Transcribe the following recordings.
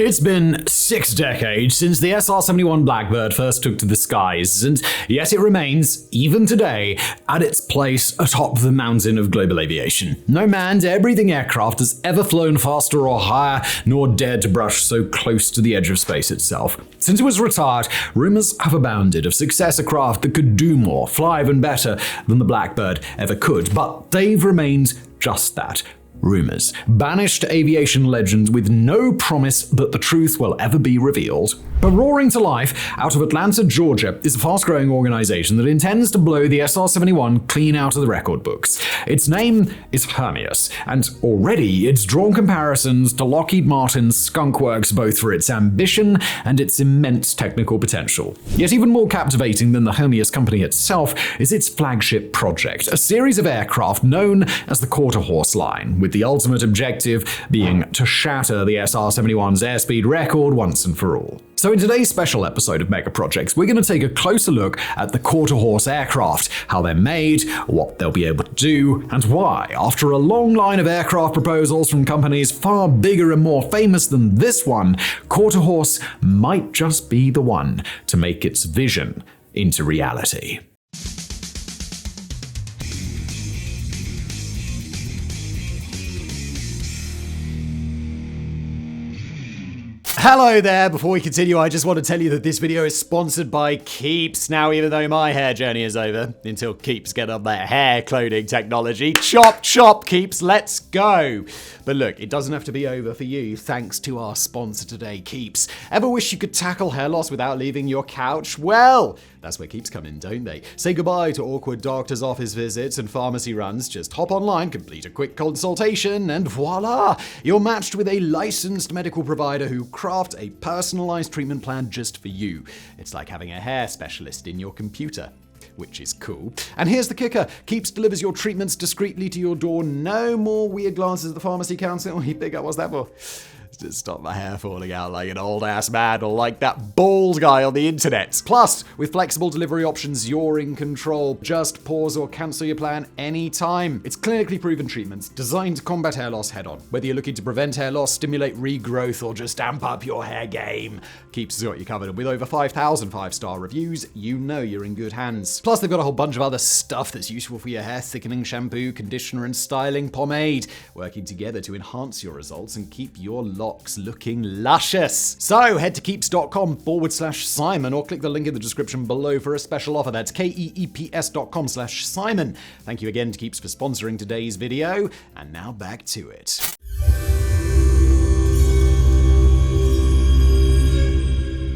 It's been 6 decades since the SR-71 Blackbird first took to the skies, and yet it remains, even today, at its place atop the mountain of global aviation. No manned air-breathing aircraft has ever flown faster or higher, nor dared to brush so close to the edge of space itself. Since it was retired, rumors have abounded of successor craft that could do more, fly even better than the Blackbird ever could, but they've remained just that. Rumors. Banished aviation legends with no promise that the truth will ever be revealed. But roaring to life, out of Atlanta, Georgia, is a fast-growing organization that intends to blow the SR-71 clean out of the record books. Its name is Hermeus, and already it's drawn comparisons to Lockheed Martin's Skunk Works both for its ambition and its immense technical potential. Yet even more captivating than the Hermeus company itself is its flagship project, a series of aircraft known as the Quarterhorse line, with the ultimate objective being to shatter the SR-71's airspeed record once and for all. So in today's special episode of Mega Projects, we're going to take a closer look at the Quarterhorse aircraft, how they're made, what they'll be able to do, and why, after a long line of aircraft proposals from companies far bigger and more famous than this one, Quarterhorse might just be the one to make its vision into reality. Hello there! Before we continue, I just want to tell you that this video is sponsored by Keeps. Now, even though my hair journey is over, until Keeps get on their hair cloning technology, chop, Keeps, let's go! But look, it doesn't have to be over for you, thanks to our sponsor today, Keeps. Ever wish you could tackle hair loss without leaving your couch? Well, that's where Keeps come in, don't they? Say goodbye to awkward doctor's office visits and pharmacy runs. Just hop online, complete a quick consultation, and voila! You're matched with a licensed medical provider who craft a personalized treatment plan just for you. It's like having a hair specialist in your computer, which is cool. And here's the kicker. Keeps delivers your treatments discreetly to your door. No more weird glances at the pharmacy counter. Oh, you big up, what's that for? To stop my hair falling out like an old-ass man or like that bald guy on the internet. Plus, with flexible delivery options, you're in control. Just pause or cancel your plan anytime. It's clinically proven treatments designed to combat hair loss head-on. Whether you're looking to prevent hair loss, stimulate regrowth, or just amp up your hair game, Keeps has got you covered. And with over 5,000 five-star reviews, you know you're in good hands. Plus, they've got a whole bunch of other stuff that's useful for your hair: thickening shampoo, conditioner, and styling pomade, working together to enhance your results and keep your locks looking luscious. So head to keeps.com/Simon or click the link in the description below for a special offer. That's keeps.com/Simon. Thank you again to Keeps for sponsoring today's video. And now back to it.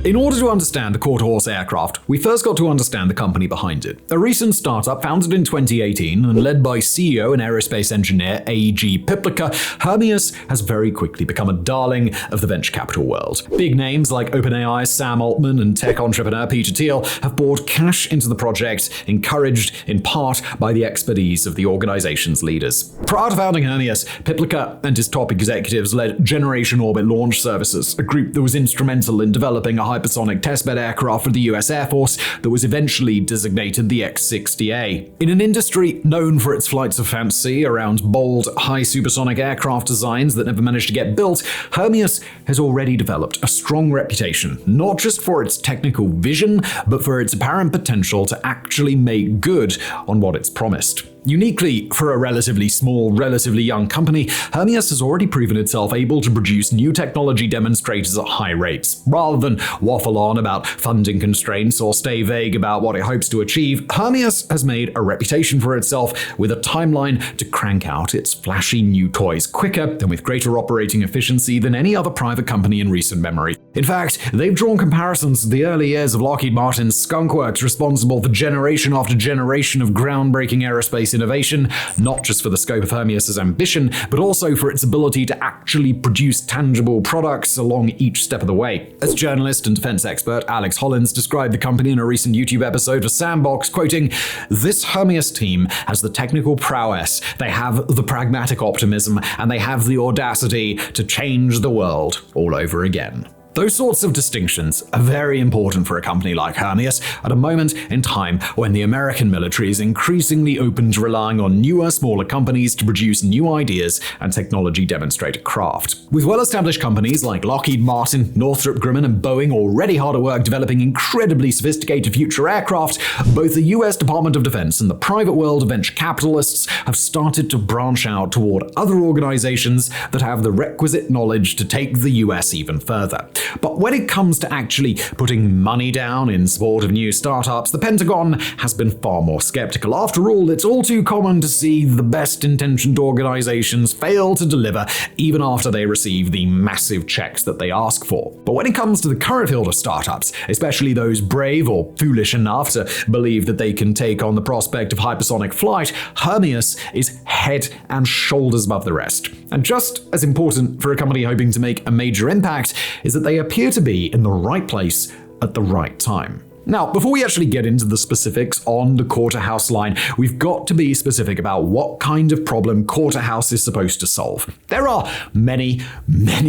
In order to understand the Quarterhorse aircraft, we first got to understand the company behind it. A recent startup founded in 2018 and led by CEO and aerospace engineer A.G. Piplica, Hermeus has very quickly become a darling of the venture capital world. Big names like OpenAI's Sam Altman and tech entrepreneur Peter Thiel have poured cash into the project, encouraged in part by the expertise of the organization's leaders. Prior to founding Hermeus, Piplica and his top executives led Generation Orbit Launch Services, a group that was instrumental in developing a hypersonic testbed aircraft for the US Air Force that was eventually designated the X-60A. In an industry known for its flights of fancy around bold, high supersonic aircraft designs that never managed to get built, Hermeus has already developed a strong reputation, not just for its technical vision, but for its apparent potential to actually make good on what it's promised. Uniquely, for a relatively small, relatively young company, Hermeus has already proven itself able to produce new technology demonstrators at high rates. Rather than waffle on about funding constraints or stay vague about what it hopes to achieve, Hermeus has made a reputation for itself with a timeline to crank out its flashy new toys quicker and with greater operating efficiency than any other private company in recent memory. In fact, they've drawn comparisons to the early years of Lockheed Martin's Skunk Works, responsible for generation after generation of groundbreaking aerospace innovation, not just for the scope of Hermeus' ambition, but also for its ability to actually produce tangible products along each step of the way. As journalist and defense expert Alex Hollins described the company in a recent YouTube episode for Sandbox, quoting, "This Hermeus team has the technical prowess, they have the pragmatic optimism, and they have the audacity to change the world all over again." Those sorts of distinctions are very important for a company like Hermes at a moment in time when the American military is increasingly open to relying on newer, smaller companies to produce new ideas and technology demonstrator craft. With well-established companies like Lockheed Martin, Northrop Grumman, and Boeing already hard at work developing incredibly sophisticated future aircraft, both the US Department of Defense and the private world of venture capitalists have started to branch out toward other organizations that have the requisite knowledge to take the US even further. But when it comes to actually putting money down in support of new startups, the Pentagon has been far more skeptical. After all, it's all too common to see the best-intentioned organizations fail to deliver even after they receive the massive checks that they ask for. But when it comes to the current field of startups, especially those brave or foolish enough to believe that they can take on the prospect of hypersonic flight, Hermes is head and shoulders above the rest. And just as important for a company hoping to make a major impact is that they appear to be in the right place at the right time. Now, before we actually get into the specifics on the Quarterhorse line, we've got to be specific about what kind of problem Quarterhorse is supposed to solve. There are many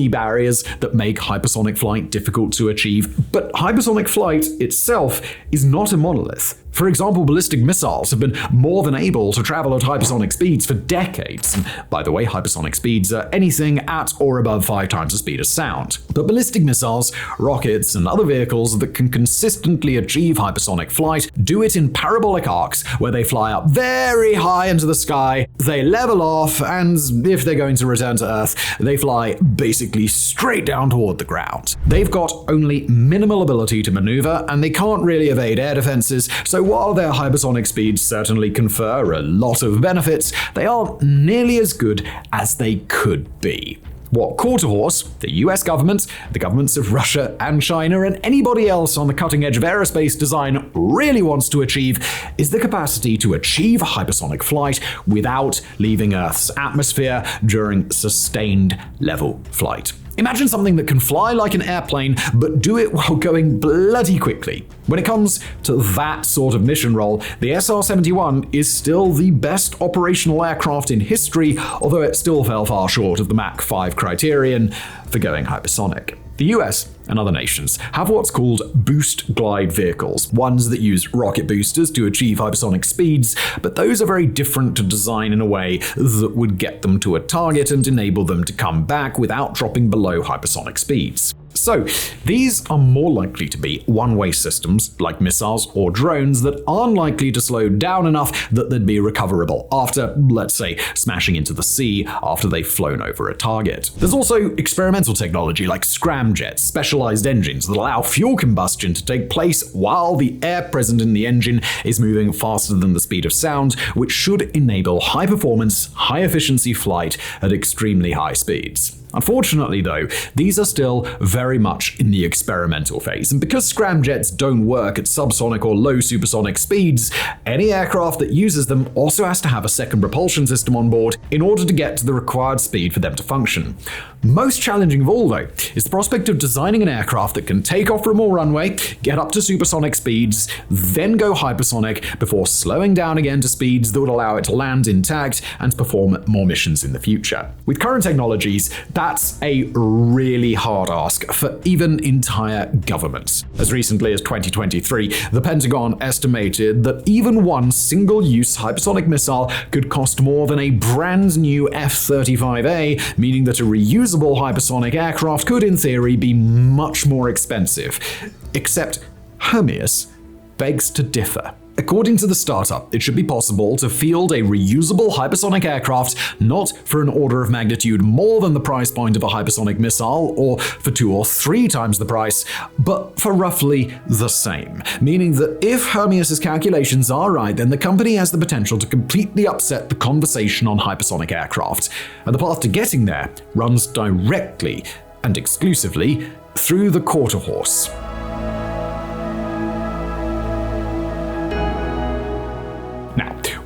barriers that make hypersonic flight difficult to achieve, but hypersonic flight itself is not a monolith. For example, ballistic missiles have been more than able to travel at hypersonic speeds for decades. And by the way, hypersonic speeds are anything at or above 5 times the speed of sound. But ballistic missiles, rockets, and other vehicles that can consistently achieve hypersonic flight do it in parabolic arcs where they fly up very high into the sky, they level off, and if they're going to return to Earth, they fly basically straight down toward the ground. They've got only minimal ability to maneuver, and they can't really evade air defenses, so while their hypersonic speeds certainly confer a lot of benefits, they aren't nearly as good as they could be. What Quarterhorse, the US government, the governments of Russia and China, and anybody else on the cutting edge of aerospace design really wants to achieve is the capacity to achieve hypersonic flight without leaving Earth's atmosphere during sustained level flight. Imagine something that can fly like an airplane, but do it while going bloody quickly. When it comes to that sort of mission role, the SR-71 is still the best operational aircraft in history, although it still fell far short of the Mach 5 criterion for going hypersonic. The US and other nations have what's called boost glide vehicles, ones that use rocket boosters to achieve hypersonic speeds, but those are very different to design in a way that would get them to a target and enable them to come back without dropping below hypersonic speeds. So, these are more likely to be one-way systems, like missiles or drones, that aren't likely to slow down enough that they'd be recoverable after, let's say, smashing into the sea after they've flown over a target. There's also experimental technology like scramjets, specialized engines that allow fuel combustion to take place while the air present in the engine is moving faster than the speed of sound, which should enable high-performance, high-efficiency flight at extremely high speeds. Unfortunately, though, these are still very much in the experimental phase, and because scramjets don't work at subsonic or low supersonic speeds, any aircraft that uses them also has to have a second propulsion system on board in order to get to the required speed for them to function. Most challenging of all, though, is the prospect of designing an aircraft that can take off from a runway, get up to supersonic speeds, then go hypersonic before slowing down again to speeds that would allow it to land intact and perform more missions in the future. With current technologies, that's a really hard ask for even entire governments. As recently as 2023, the Pentagon estimated that even one single-use hypersonic missile could cost more than a brand new F-35A, meaning that a reusable hypersonic aircraft could, in theory, be much more expensive. Except Hermes begs to differ. According to the startup, it should be possible to field a reusable hypersonic aircraft not for an order of magnitude more than the price point of a hypersonic missile, or for 2 or 3 times the price, but for roughly the same. Meaning that if Hermes' calculations are right, then the company has the potential to completely upset the conversation on hypersonic aircraft. And the path to getting there runs directly and exclusively through the Quarterhorse.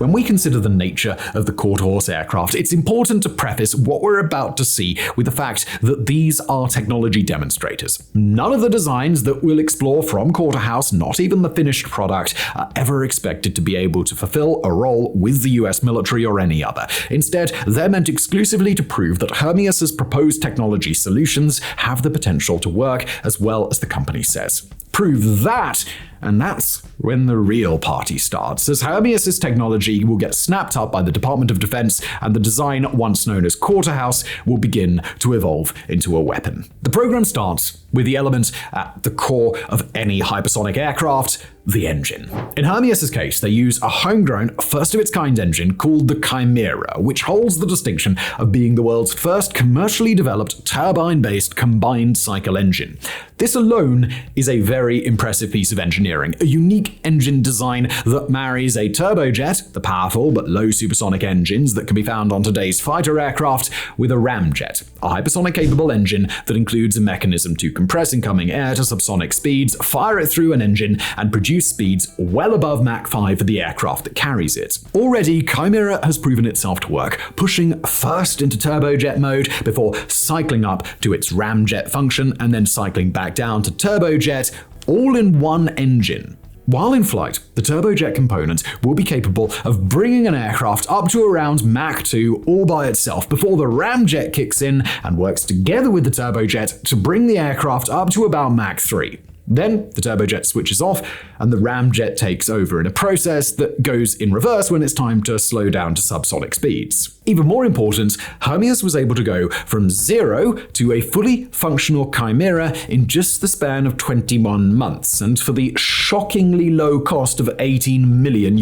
When we consider the nature of the Quarterhorse aircraft, it's important to preface what we're about to see with the fact that these are technology demonstrators. None of the designs that we'll explore from Quarterhouse, not even the finished product, are ever expected to be able to fulfill a role with the US military or any other. Instead, they're meant exclusively to prove that Hermeus's proposed technology solutions have the potential to work as well as the company says. Prove that, and that's when the real party starts, as Hermeus's technology will get snapped up by the Department of Defense, and the design, once known as Quarterhouse, will begin to evolve into a weapon. The program starts with the element at the core of any hypersonic aircraft, the engine. In Hermeus's case, they use a homegrown, first-of-its-kind engine called the Chimera, which holds the distinction of being the world's first commercially developed turbine-based combined cycle engine. This alone is a very impressive piece of engineering, a unique engine design that marries a turbojet, the powerful but low supersonic engines that can be found on today's fighter aircraft, with a ramjet, a hypersonic-capable engine that includes a mechanism to compress incoming air to subsonic speeds, fire it through an engine, and produce speeds well above Mach 5 for the aircraft that carries it. Already, Chimera has proven itself to work, pushing first into turbojet mode before cycling up to its ramjet function and then cycling back down to turbojet, all in one engine. While in flight, the turbojet component will be capable of bringing an aircraft up to around Mach 2 all by itself before the ramjet kicks in and works together with the turbojet to bring the aircraft up to about Mach 3. Then the turbojet switches off and the ramjet takes over in a process that goes in reverse when it's time to slow down to subsonic speeds. Even more important, Hermeus was able to go from 0 to a fully functional Chimera in just the span of 21 months, and for the shockingly low cost of $18 million.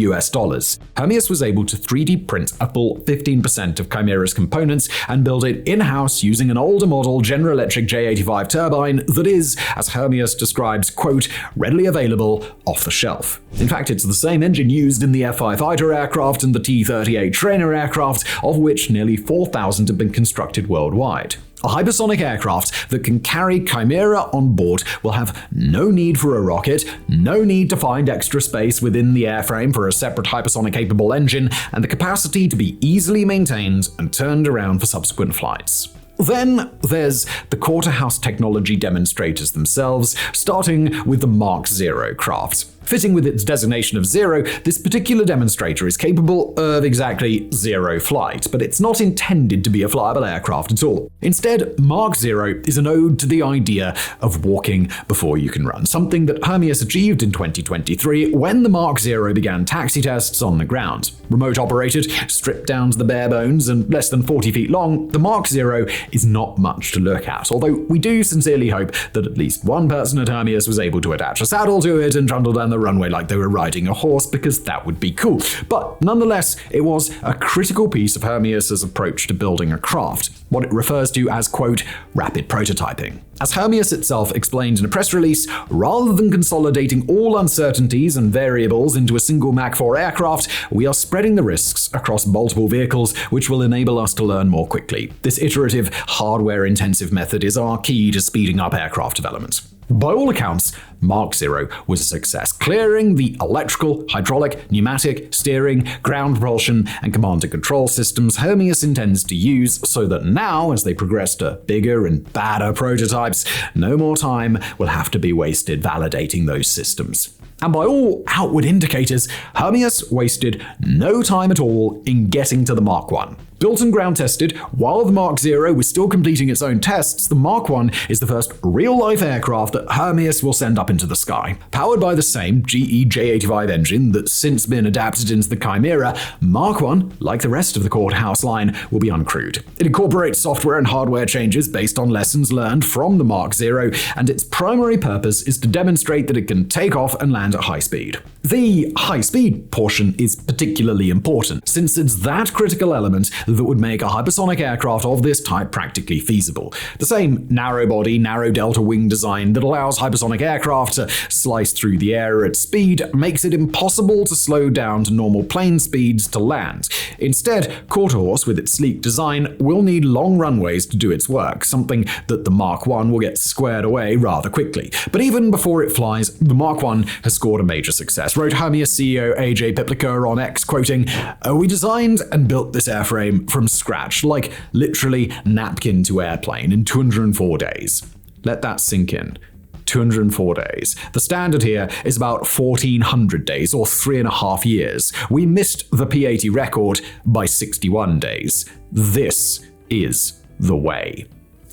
Hermeus was able to 3D print a full 15% of Chimera's components and build it in-house using an older model General Electric J85 turbine that is, as Hermeus describes, quote, readily available off the shelf. In fact, it's the same engine used in the F-5 fighter aircraft and the T-38 trainer aircraft, of which nearly 4,000 have been constructed worldwide. A hypersonic aircraft that can carry Chimera on board will have no need for a rocket, no need to find extra space within the airframe for a separate hypersonic-capable engine, and the capacity to be easily maintained and turned around for subsequent flights. Then there's the Quarterhouse technology demonstrators themselves, starting with the Mark 0 craft. Fitting with its designation of 0, this particular demonstrator is capable of exactly 0 flight, but it's not intended to be a flyable aircraft at all. Instead, Mark 0 is an ode to the idea of walking before you can run, something that Hermeus achieved in 2023 when the Mark 0 began taxi tests on the ground. Remote operated, stripped down to the bare bones, and less than 40 feet long, the Mark 0 is not much to look at, although we do sincerely hope that at least one person at Hermeus was able to attach a saddle to it and trundle down the runway like they were riding a horse, because that would be cool. But nonetheless, it was a critical piece of Hermeus's approach to building a craft, what it refers to as, quote, rapid prototyping. As Hermeus itself explained in a press release, rather than consolidating all uncertainties and variables into a single Mach 4 aircraft, we are spreading the risks across multiple vehicles, which will enable us to learn more quickly. This iterative, hardware-intensive method is our key to speeding up aircraft development. By all accounts, Mark 0 was a success, clearing the electrical, hydraulic, pneumatic, steering, ground propulsion, and command and control systems Hermeus intends to use, so that now, as they progress to bigger and badder prototypes, no more time will have to be wasted validating those systems. And by all outward indicators, Hermeus wasted no time at all in getting to the Mark 1. Built and ground tested, while the Mark 0 was still completing its own tests, the Mark 1 is the first real-life aircraft that Hermeus will send up into the sky. Powered by the same GE J85 engine that's since been adapted into the Chimera, Mark 1, like the rest of the Quarterhouse line, will be uncrewed. It incorporates software and hardware changes based on lessons learned from the Mark 0, and its primary purpose is to demonstrate that it can take off and land at high speed. The high speed portion is particularly important, since it's that critical element that would make a hypersonic aircraft of this type practically feasible. The same narrow-body, narrow-delta wing design that allows hypersonic aircraft to slice through the air at speed makes it impossible to slow down to normal plane speeds to land. Instead, Quarterhorse, with its sleek design, will need long runways to do its work, something that the Mark I will get squared away rather quickly. But even before it flies, the Mark I has scored a major success, wrote Hermeus CEO AJ Piplica on X, quoting, "We designed and built this airframe from scratch, like literally napkin to airplane, in 204 days. Let that sink in. 204 days. The standard here is about 1,400 days, or 3.5 years. We missed the P-80 record by 61 days. This is the way."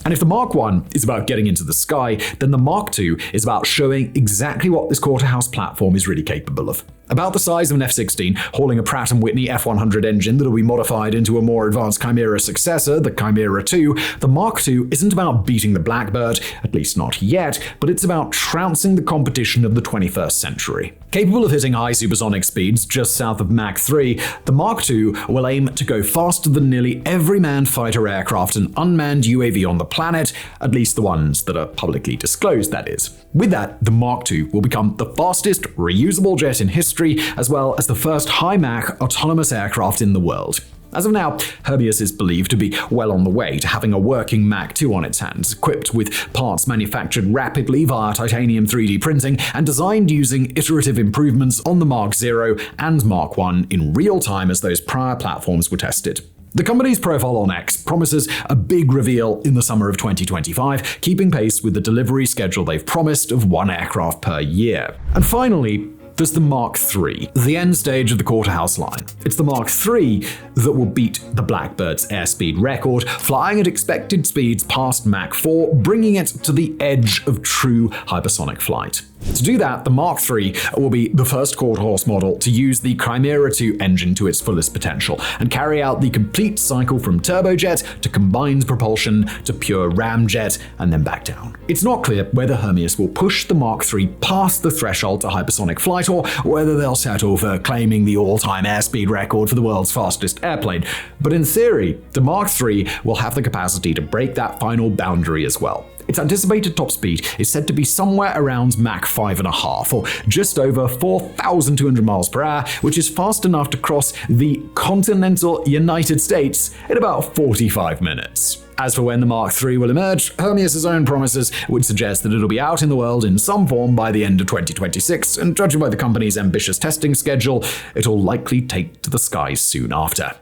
And if the Mark I is about getting into the sky, then the Mark II is about showing exactly what this Quarterhouse platform is really capable of. About the size of an F-16, hauling a Pratt & Whitney F-100 engine that will be modified into a more advanced Chimera successor, the Chimera II, the Mark II isn't about beating the Blackbird, at least not yet, but it's about trouncing the competition of the 21st century. Capable of hitting high supersonic speeds just south of Mach 3, the Mark II will aim to go faster than nearly every manned fighter aircraft and unmanned UAV on the planet, at least the ones that are publicly disclosed, that is. With that, the Mark II will become the fastest reusable jet in history, as well as the first high-Mach autonomous aircraft in the world. As of now, Hermeus is believed to be well on the way to having a working Mach 2 on its hands, equipped with parts manufactured rapidly via titanium 3D printing and designed using iterative improvements on the Mark 0 and Mark I in real time as those prior platforms were tested. The company's profile on X promises a big reveal in the summer of 2025, keeping pace with the delivery schedule they've promised of 1 aircraft per year. And finally, there's the Mark III, the end stage of the Quarterhouse line. It's the Mark III that will beat the Blackbird's airspeed record, flying at expected speeds past Mach 4, bringing it to the edge of true hypersonic flight. To do that, the Mark III will be the first Quarterhorse model to use the Chimera II engine to its fullest potential and carry out the complete cycle from turbojet to combined propulsion to pure ramjet and then back down. It's not clear whether Hermeus will push the Mark III past the threshold to hypersonic flight or whether they'll settle for claiming the all-time airspeed record for the world's fastest airplane. But in theory, the Mark III will have the capacity to break that final boundary as well. Its anticipated top speed is said to be somewhere around Mach 5.5, or just over 4,200 miles per hour, which is fast enough to cross the continental United States in about 45 minutes. As for when the Mark III will emerge, Hermeus' own promises would suggest that it'll be out in the world in some form by the end of 2026, and judging by the company's ambitious testing schedule, it'll likely take to the skies soon after.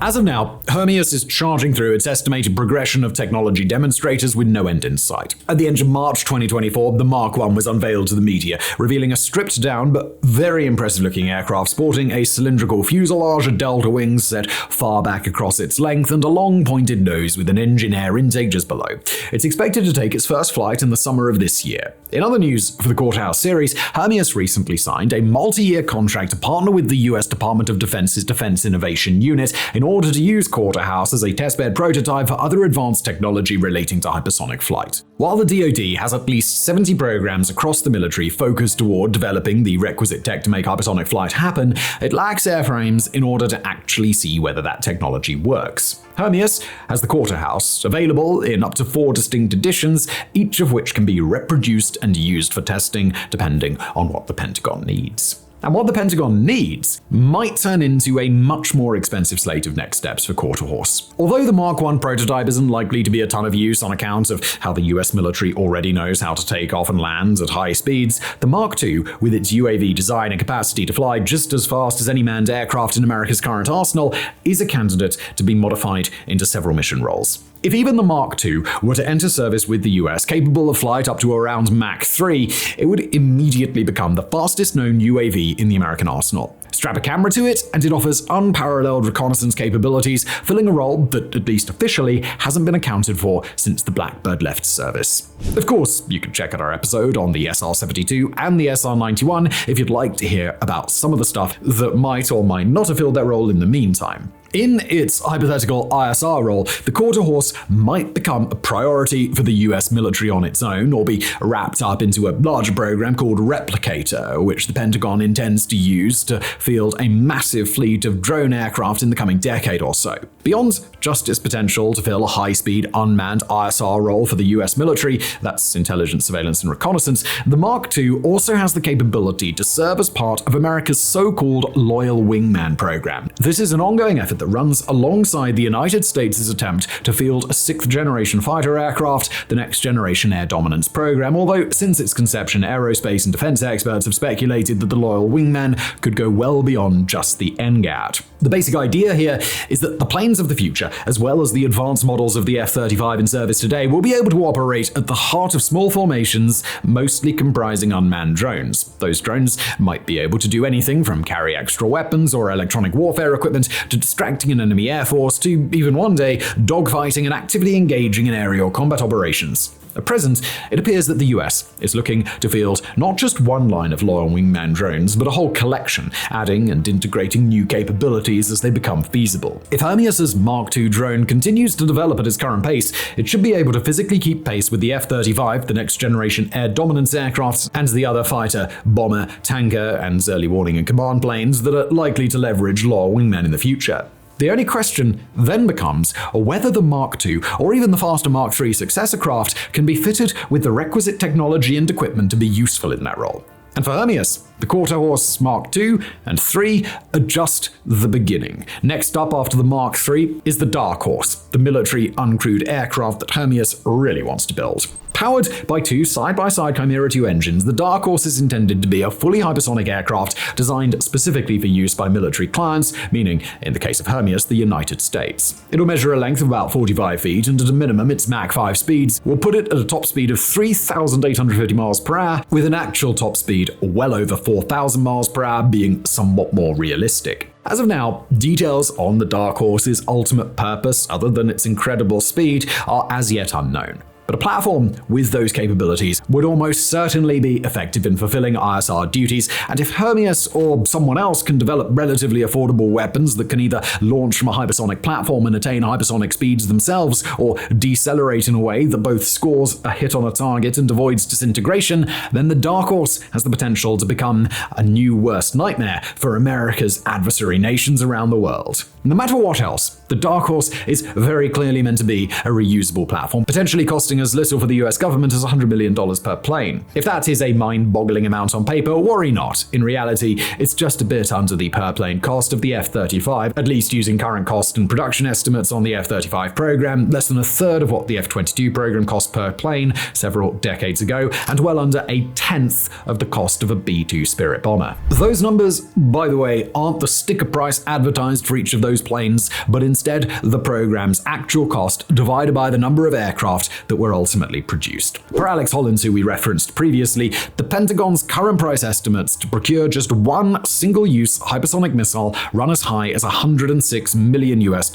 As of now, Hermeus is charging through its estimated progression of technology demonstrators with no end in sight. At the end of March 2024, the Mark I was unveiled to the media, revealing a stripped-down but very impressive-looking aircraft sporting a cylindrical fuselage, delta wings set far back across its length, and a long pointed nose with an engine air intake just below. It's expected to take its first flight in the summer of this year. In other news for the Quarterhouse series, Hermeus recently signed a multi-year contract to partner with the US Department of Defense's Defense Innovation Unit in order to use Quarterhouse as a testbed prototype for other advanced technology relating to hypersonic flight. While the DoD has at least 70 programs across the military focused toward developing the requisite tech to make hypersonic flight happen, it lacks airframes in order to actually see whether that technology works. Hermeus has the Quarterhouse, available in up to 4 distinct editions, each of which can be reproduced and used for testing depending on what the Pentagon needs. And what the Pentagon needs might turn into a much more expensive slate of next steps for Quarterhorse. Although the Mark I prototype isn't likely to be a ton of use on account of how the US military already knows how to take off and land at high speeds, the Mark II, with its UAV design and capacity to fly just as fast as any manned aircraft in America's current arsenal, is a candidate to be modified into several mission roles. If even the Mark II were to enter service with the US, capable of flight up to around Mach 3, it would immediately become the fastest known UAV in the American arsenal. Strap a camera to it, and it offers unparalleled reconnaissance capabilities, filling a role that, at least officially, hasn't been accounted for since the Blackbird left service. Of course, you can check out our episode on the SR-72 and the SR-91 if you'd like to hear about some of the stuff that might or might not have filled that role in the meantime. In its hypothetical ISR role, the Quarterhorse might become a priority for the US military on its own, or be wrapped up into a larger program called Replicator, which the Pentagon intends to use to field a massive fleet of drone aircraft in the coming decade or so. Beyond just its potential to fill a high-speed unmanned ISR role for the US military, that's intelligence, surveillance, and reconnaissance, the Mark II also has the capability to serve as part of America's so-called Loyal Wingman program. This is an ongoing effort that runs alongside the United States' attempt to field a sixth-generation fighter aircraft, the Next-Generation Air Dominance program, although since its conception, aerospace and defense experts have speculated that the Loyal Wingman could go well beyond just the NGAD. The basic idea here is that the planes of the future, as well as the advanced models of the F-35 in service today, will be able to operate at the heart of small formations, mostly comprising unmanned drones. Those drones might be able to do anything from carry extra weapons or electronic warfare equipment to distracting an enemy air force to, even one day, dogfighting and actively engaging in aerial combat operations. At present, it appears that the US is looking to field not just one line of Loyal Wingman drones, but a whole collection, adding and integrating new capabilities as they become feasible. If Hermeus's Mark II drone continues to develop at its current pace, it should be able to physically keep pace with the F-35, the next-generation air dominance aircraft, and the other fighter, bomber, tanker, and early warning and command planes that are likely to leverage Loyal Wingmen in the future. The only question then becomes whether the Mark II or even the faster Mark III successor craft can be fitted with the requisite technology and equipment to be useful in that role. And for Hermeus, the Quarterhorse Mark II and III are just the beginning. Next up after the Mark III is the Dark Horse, the military uncrewed aircraft that Hermeus really wants to build. Powered by two side-by-side Chimera II engines, the Dark Horse is intended to be a fully hypersonic aircraft designed specifically for use by military clients, meaning, in the case of Hermeus, the United States. It'll measure a length of about 45 feet, and at a minimum, its Mach 5 speeds will put it at a top speed of 3,850 miles per hour, with an actual top speed well over 4,000 miles per hour being somewhat more realistic. As of now, details on the Dark Horse's ultimate purpose, other than its incredible speed, are as yet unknown. But a platform with those capabilities would almost certainly be effective in fulfilling ISR duties, and if Hermeus or someone else can develop relatively affordable weapons that can either launch from a hypersonic platform and attain hypersonic speeds themselves, or decelerate in a way that both scores a hit on a target and avoids disintegration, then the Dark Horse has the potential to become a new worst nightmare for America's adversary nations around the world. No matter what else, the Dark Horse is very clearly meant to be a reusable platform, potentially costing as little for the US government as $100 million per plane. If that is a mind-boggling amount on paper, worry not. In reality, it's just a bit under the per-plane cost of the F-35, at least using current cost and production estimates on the F-35 program, less than a third of what the F-22 program cost per plane several decades ago, and well under a tenth of the cost of a B-2 Spirit bomber. Those numbers, by the way, aren't the sticker price advertised for each of those planes, but instead the program's actual cost divided by the number of aircraft that were ultimately produced. For Alex Hollins, who we referenced previously, the Pentagon's current price estimates to procure just one single-use hypersonic missile run as high as $106 million US,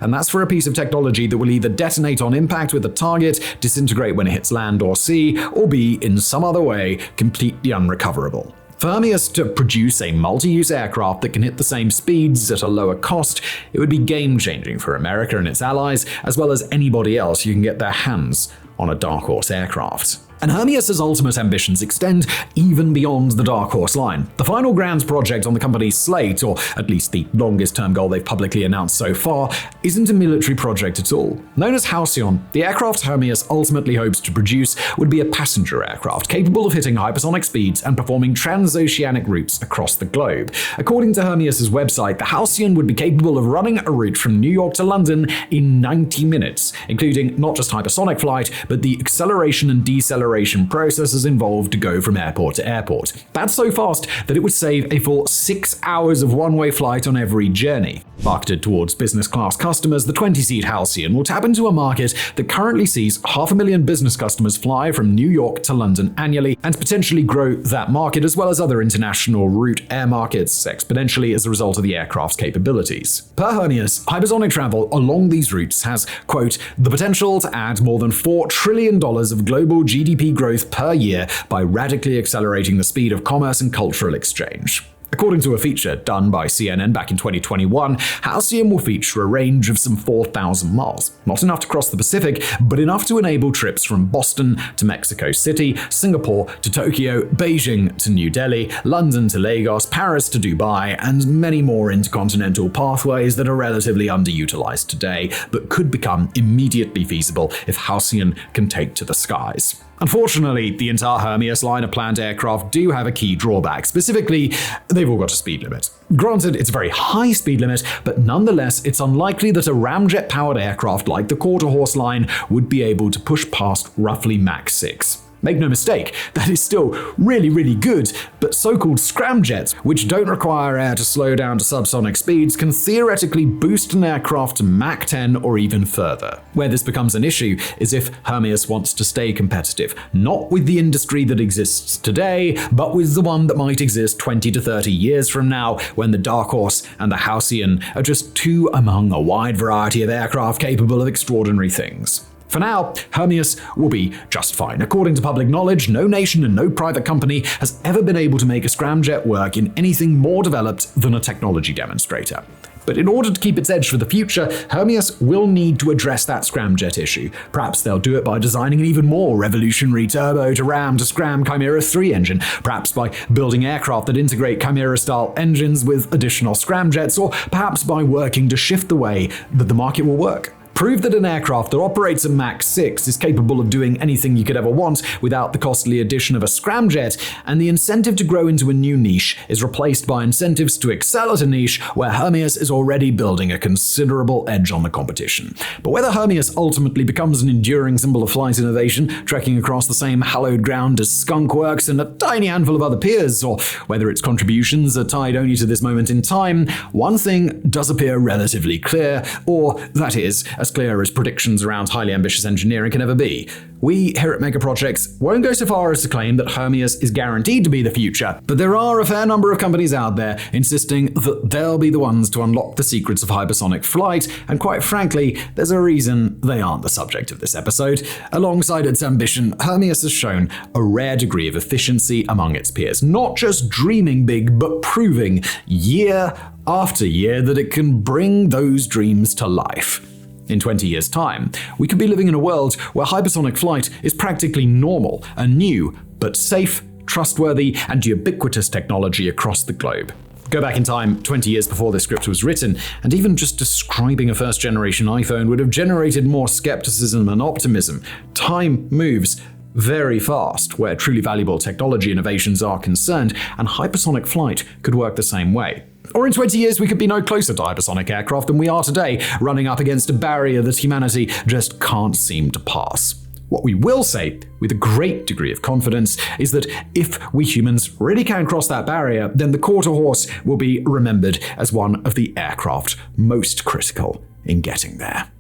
and that's for a piece of technology that will either detonate on impact with the target, disintegrate when it hits land or sea, or be, in some other way, completely unrecoverable. For Hermeus to produce a multi-use aircraft that can hit the same speeds at a lower cost, it would be game-changing for America and its allies, as well as anybody else who can get their hands on a Dark Horse aircraft. And Hermeus's ultimate ambitions extend even beyond the Dark Horse line. The final grand project on the company's slate, or at least the longest-term goal they've publicly announced so far, isn't a military project at all. Known as Halcyon, the aircraft Hermeus ultimately hopes to produce would be a passenger aircraft capable of hitting hypersonic speeds and performing transoceanic routes across the globe. According to Hermeus's website, the Halcyon would be capable of running a route from New York to London in 90 minutes, including not just hypersonic flight, but the acceleration and deceleration processes involved to go from airport to airport. That's so fast that it would save a full 6 hours of one-way flight on every journey. Marketed towards business-class customers, the 20-seat Halcyon will tap into a market that currently sees 500,000 business customers fly from New York to London annually, and potentially grow that market as well as other international route air markets exponentially as a result of the aircraft's capabilities. Per Hermeus, hypersonic travel along these routes has, quote, the potential to add more than $4 trillion of global GDP growth per year by radically accelerating the speed of commerce and cultural exchange. According to a feature done by CNN back in 2021, Halcyon will feature a range of some 4,000 miles. Not enough to cross the Pacific, but enough to enable trips from Boston to Mexico City, Singapore to Tokyo, Beijing to New Delhi, London to Lagos, Paris to Dubai, and many more intercontinental pathways that are relatively underutilized today, but could become immediately feasible if Halcyon can take to the skies. Unfortunately, the entire Hermes line of planned aircraft do have a key drawback. Specifically, they've all got a speed limit. Granted, it's a very high speed limit, but nonetheless, it's unlikely that a ramjet-powered aircraft like the Quarterhorse line would be able to push past roughly Mach 6. Make no mistake, that is still really, really good, but so-called scramjets, which don't require air to slow down to subsonic speeds, can theoretically boost an aircraft to Mach 10 or even further. Where this becomes an issue is if Hermes wants to stay competitive, not with the industry that exists today, but with the one that might exist 20 to 30 years from now, when the Dark Horse and the Halcyon are just two among a wide variety of aircraft capable of extraordinary things. For now, Hermes will be just fine. According to public knowledge, no nation and no private company has ever been able to make a scramjet work in anything more developed than a technology demonstrator. But in order to keep its edge for the future, Hermes will need to address that scramjet issue. Perhaps they'll do it by designing an even more revolutionary turbo-to-ram to scram Chimera 3 engine, perhaps by building aircraft that integrate Chimera-style engines with additional scramjets, or perhaps by working to shift the way that the market will work. Prove that an aircraft that operates at Mach 6 is capable of doing anything you could ever want without the costly addition of a scramjet, and the incentive to grow into a new niche is replaced by incentives to excel at a niche where Hermes is already building a considerable edge on the competition. But whether Hermes ultimately becomes an enduring symbol of flight innovation, trekking across the same hallowed ground as Skunk Works and a tiny handful of other peers, or whether its contributions are tied only to this moment in time, one thing does appear relatively clear, or that is, as clear as predictions around highly ambitious engineering can ever be. We here at Mega Projects won't go so far as to claim that Hermes is guaranteed to be the future, but there are a fair number of companies out there insisting that they'll be the ones to unlock the secrets of hypersonic flight, and quite frankly, there's a reason they aren't the subject of this episode. Alongside its ambition, Hermes has shown a rare degree of efficiency among its peers, not just dreaming big, but proving year after year that it can bring those dreams to life. In 20 years' time, we could be living in a world where hypersonic flight is practically normal, a new but safe, trustworthy, and ubiquitous technology across the globe. Go back in time 20 years before this script was written, and even just describing a first-generation iPhone would have generated more skepticism and optimism. Time moves very fast where truly valuable technology innovations are concerned, and hypersonic flight could work the same way. Or in 20 years, we could be no closer to hypersonic aircraft than we are today, running up against a barrier that humanity just can't seem to pass. What we will say, with a great degree of confidence, is that if we humans really can cross that barrier, then the Quarterhorse will be remembered as one of the aircraft most critical in getting there.